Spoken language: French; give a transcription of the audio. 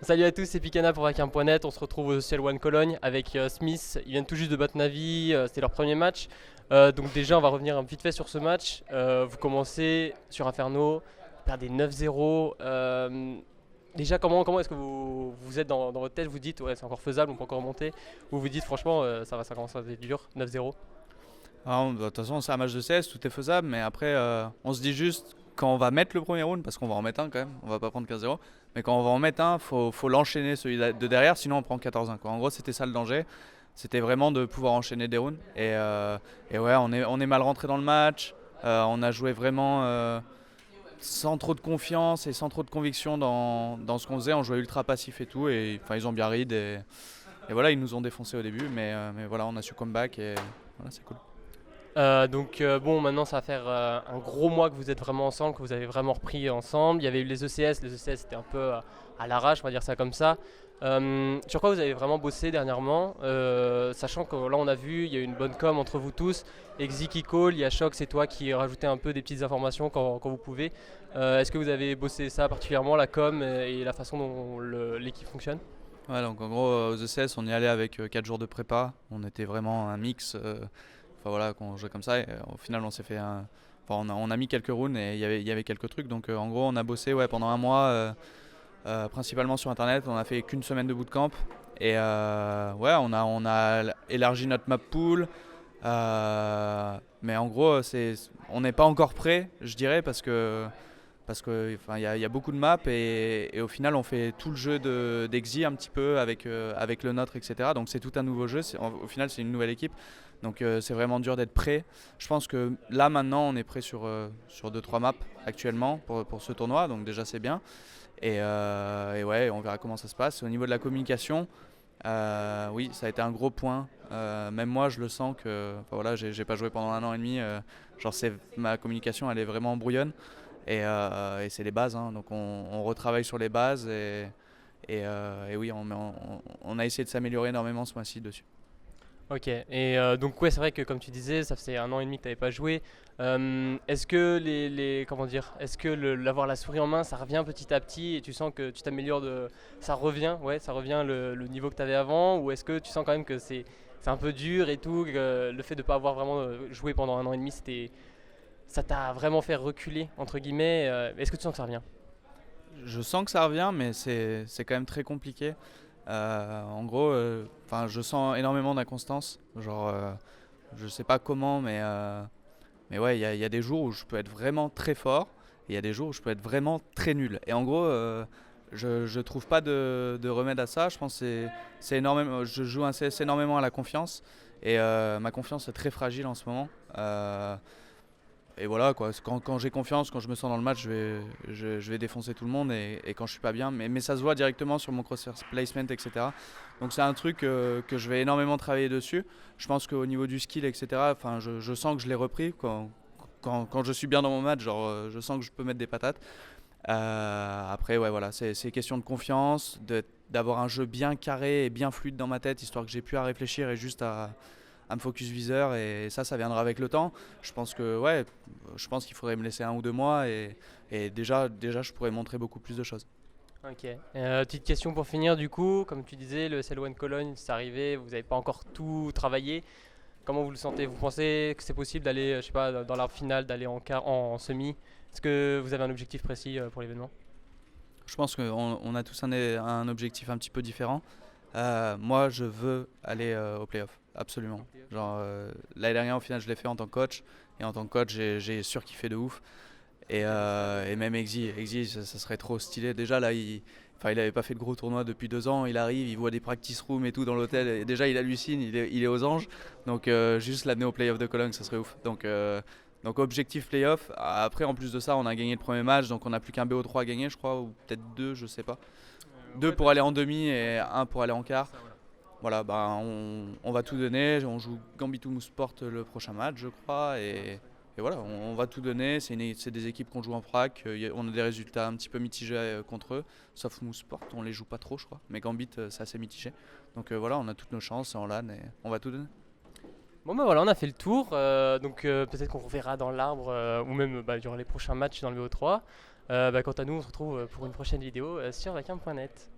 Salut à tous, c'est Picana pour Vacarme.net. On se retrouve au Social One Cologne avec Smith. Ils viennent tout juste de battre Navi, c'était leur premier match. Donc déjà, on va revenir vite fait sur ce match. Vous commencez sur Inferno, vous perdez 9-0. Déjà, comment est-ce que vous êtes dans votre tête? Vous dites, ouais, c'est encore faisable, on peut encore remonter. Ou vous dites, franchement, ça commence à être dur, 9-0. De toute façon, c'est un match de CS, tout est faisable, mais après, on se dit juste quand on va mettre le premier round, parce qu'on va en mettre un quand même, on va pas prendre 15-0, mais quand on va en mettre un, faut l'enchaîner celui de derrière, sinon on prend 14-1. En gros, c'était ça le danger, c'était vraiment de pouvoir enchaîner des rounds. Et ouais, on est mal rentré dans le match, on a joué vraiment sans trop de confiance et sans trop de conviction dans ce qu'on faisait, on jouait ultra passif et tout, et enfin, ils ont bien read, et voilà, ils nous ont défoncé au début, mais voilà, on a su comeback, et voilà, c'est cool. Bon, maintenant ça va faire un gros mois que vous êtes vraiment ensemble, que vous avez vraiment repris ensemble. Il y avait eu les ECS c'était un peu à l'arrache, on va dire ça comme ça. Sur quoi vous avez vraiment bossé dernièrement, sachant que là on a vu, il y a eu une bonne com entre vous tous. Exi qui call, il y a Shock, c'est toi qui rajoutez un peu des petites informations quand vous pouvez. Est-ce que vous avez bossé ça particulièrement, la com et la façon dont l'équipe fonctionne? Ouais, donc en gros, aux ECS, on y allait avec 4 jours de prépa. On était vraiment un mix. Enfin voilà, qu'on jouait comme ça. Et, au final, on s'est fait un. Enfin, on a mis quelques rounds et il y avait quelques trucs. Donc en gros, on a bossé pendant un mois, principalement sur internet. On a fait qu'une semaine de bootcamp. Et ouais, on a élargi notre map pool. Mais en gros, on n'est pas encore prêt, je dirais, parce que enfin, il y a beaucoup de maps et au final on fait tout le jeu d'Exi un petit peu avec le nôtre, etc. Donc c'est tout un nouveau jeu, au final c'est une nouvelle équipe, donc c'est vraiment dur d'être prêt. Je pense que là maintenant on est prêt sur 2-3 maps actuellement pour ce tournoi, donc déjà c'est bien. Et ouais, on verra comment ça se passe. Au niveau de la communication, oui, ça a été un gros point. Même moi, je le sens que, enfin, voilà, j'ai pas joué pendant 1 an et demi. Genre, ma communication, elle est vraiment brouillonne. Et c'est les bases, hein. Donc, on retravaille sur les bases. Et oui, on a essayé de s'améliorer énormément ce mois-ci dessus. Ok, et donc ouais, c'est vrai que comme tu disais, ça faisait 1 an et demi que tu n'avais pas joué. Est-ce que comment dire, est-ce que l'avoir la souris en main, ça revient petit à petit et tu sens que tu t'améliores ça revient, ouais, ça revient le niveau que tu avais avant, ou est-ce que tu sens quand même que c'est un peu dur et tout, que le fait de ne pas avoir vraiment joué pendant 1 an et demi, ça t'a vraiment fait reculer entre guillemets. Est-ce que tu sens que ça revient? Je sens que ça revient, mais c'est quand même très compliqué. En gros, je sens énormément d'inconstance. Genre, je sais pas comment, mais ouais, il y a des jours où je peux être vraiment très fort et il y a des jours où je peux être vraiment très nul. Et en gros, je trouve pas de remède à ça. Je pense que c'est énormément. Je joue un CS énormément à la confiance et ma confiance est très fragile en ce moment. Et voilà quoi, quand j'ai confiance, quand je me sens dans le match, je vais défoncer tout le monde et quand je suis pas bien, mais ça se voit directement sur mon crosshair placement, etc. Donc c'est un truc que je vais énormément travailler dessus. Je pense qu'au niveau du skill, etc., je sens que je l'ai repris quand je suis bien dans mon match, genre je sens que je peux mettre des patates. Après ouais voilà, c'est question de confiance, d'avoir un jeu bien carré et bien fluide dans ma tête, histoire que j'ai plus à réfléchir et juste à me focus viseur, et ça viendra avec le temps. Je pense qu'il faudrait me laisser 1 ou 2 mois et déjà je pourrais montrer beaucoup plus de choses. Ok. Petite question pour finir du coup, comme tu disais, le SL1 Cologne, c'est arrivé, vous n'avez pas encore tout travaillé. Comment vous le sentez? Vous pensez que c'est possible d'aller, je sais pas, dans la finale, d'aller en quart, en semi? Est-ce que vous avez un objectif précis pour l'événement? Je pense qu'on a tous un objectif un petit peu différent. Moi, je veux aller au playoff, absolument. Genre, l'année dernière, au final, je l'ai fait en tant que coach. Et en tant que coach, j'ai surkiffé de ouf. Et même Exi ça serait trop stylé. Déjà, là, il avait pas fait de gros tournois depuis 2 ans. Il arrive, il voit des practice rooms et tout dans l'hôtel. Et déjà, il hallucine, il est aux anges. Donc, juste l'amener au playoff de Cologne, ça serait ouf. Donc objectif playoff. Après, en plus de ça, on a gagné le premier match. Donc, on n'a plus qu'un BO3 à gagner, je crois. Ou peut-être deux, je sais pas. Deux pour aller en demi et un pour aller en quart. Voilà, on va tout donner. On joue Gambito Sport le prochain match, je crois. Et voilà, on va tout donner. C'est des équipes qu'on joue en frac. On a des résultats un petit peu mitigés contre eux. Sauf Sport, on les joue pas trop, je crois. Mais Gambit, c'est assez mitigé. Donc voilà, on a toutes nos chances en LAN et on va tout donner. Bon bah voilà, on a fait le tour, donc peut-être qu'on reverra dans l'arbre ou même durant les prochains matchs dans le VO3. Quant à nous, on se retrouve pour une prochaine vidéo sur vacam.net.